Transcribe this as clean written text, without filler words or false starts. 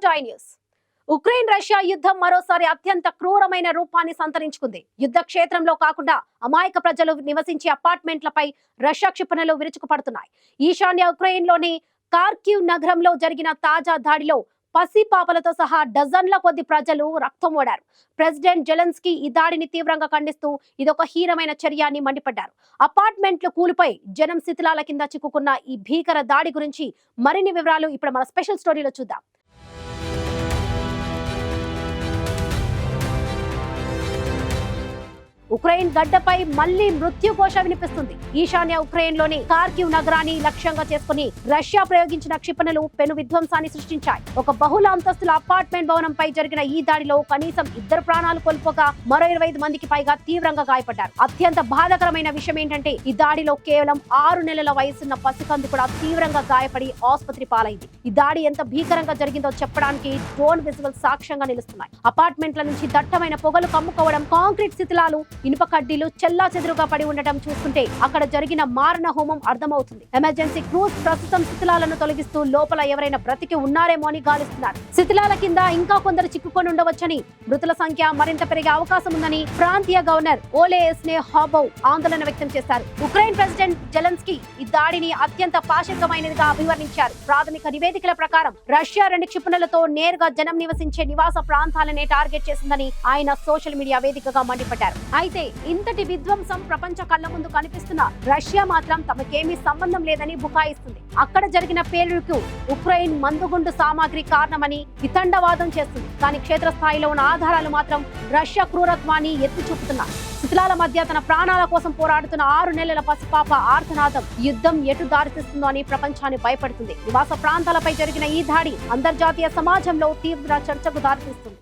To I news. Ukraine Russia యుద్ధం మరోసారి అత్యంత క్రూరమైన రూపాన్ని సంతరించుకుంది. యుద్ధ క్షేత్రంలో కాకుండా అమాయక ప్రజలు నివసించే అపార్ట్మెంట్లపై రష్యా క్షిపణులు విరుచుకుపడుతున్నాయి. ఈశాన్య ఉక్రెయిన్లోని కార్కివ్ నగరంలో జరిగిన తాజా దాడిలో పసిపాపలతో సహా డజన్ల కొద్ది ప్రజలు రక్తం ఓడారు. ప్రెసిడెంట్ జెలెన్స్కీ ఈ దాడిని తీవ్రంగా ఖండిస్తూ ఇదొక హీనమైన చర్య అని మండిపడ్డారు. అపార్ట్మెంట్లు కూలిపోయి జనం శిథిలాల కింద చిక్కుకున్న ఈ భీకర దాడి గురించి మరిన్ని వివరాలు ఇప్పుడు మన స్పెషల్ స్టోరీలో చూద్దాం. ఉక్రెయిన్ గడ్డపై మళ్లీ మృత్యు ఘోష వినిపిస్తుంది. ఈశాన్య ఉక్రెయిన్ లోని కార్కివ్ నగరాన్ని లక్ష్యంగా చేసుకుని రష్యా ప్రయోగించిన క్షిపణులు పెను విధ్వంసాన్ని సృష్టించాయి. ఒక బహుళ అంతస్తుల అపార్ట్మెంట్ భవనంపై జరిగిన ఈ దాడిలో కనీసం 2 ప్రాణాలు కోల్పోగా మరో 25 మందికి పైగా తీవ్రంగా గాయపడ్డారు. అత్యంత బాధాకరమైన విషయం ఏంటంటే ఈ దాడిలో కేవలం 6 నెలల వయసున్న పసికందు కూడా తీవ్రంగా గాయపడి ఆసుపత్రి పాలైంది. ఈ దాడి ఎంత భీకరంగా జరిగిందో చెప్పడానికి డ్రోన్ విజువల్ సాక్ష్యంగా నిలుస్తున్నాయి. అపార్ట్మెంట్ల నుంచి దట్టమైన పొగలు కమ్ముకోవడం, కాంక్రీట్ శిథిలాలు, ఇనుప కడ్డీలు చెల్లా చెదురుగా పడి ఉండటం చూస్తుంటే అక్కడ జరిగిన మారణ హోమం అర్థమవుతుంది. ఎమర్జెన్సీ క్రూస్ ప్రస్తుతం శిథిలాలను తొలగిస్తూ లోపల ఎవరైనా బ్రతికి ఉన్నారేమో అని గాలిస్తున్నారు. శిథిలాల కింద ఇంకా కొందరు చిక్కుకొని ఉండవచ్చని, మృతుల సంఖ్య మరింత పెరిగే అవకాశం ఉందని ప్రాంతీయ గవర్నర్ ఓలేస్నే హాబౌ ఆందోళన వ్యక్తం చేశారు. ఉక్రెయిన్ ప్రెసిడెంట్ జెలెన్స్కీ ఈ దాడిని అత్యంత పాశవికమైనదిగా అభివర్ణించారు. ప్రాథమిక నివేదికల ప్రకారం రష్యా 2 క్షిపణులతో నేరుగా జనం నివసించే నివాస ప్రాంతాలనే టార్గెట్ చేసిందని ఆయన సోషల్ మీడియా వేదికగా మండిపడ్డారు. అయితే ఇంతటి విధ్వంసం ప్రపంచ కళ్ళ ముందు కనిపిస్తున్న రష్యా మాత్రం తమకేమీ సంబంధం లేదని బుకాయిస్తుంది. అక్కడ జరిగిన పేలుడుకు ఉక్రెయిన్ మందుగుండు సామాగ్రి కారణమని వితండవాదం చేస్తుంది. కానీ క్షేత్రస్థాయిలో ఉన్న ఆధారాలు మాత్రం రష్యా క్రూరత్వాన్ని ఎత్తి చూపుతున్నారు. శిథిలాల మధ్య తన ప్రాణాల కోసం పోరాడుతున్న 6 నెలల పసిపాప ఆర్తనాదం యుద్ధం ఎటు దారితీస్తుందో అని ప్రపంచాన్ని భయపడుతుంది. నివాస ప్రాంతాలపై జరిగిన ఈ దాడి అంతర్జాతీయ సమాజంలో తీవ్ర చర్చకు దారితీస్తుంది.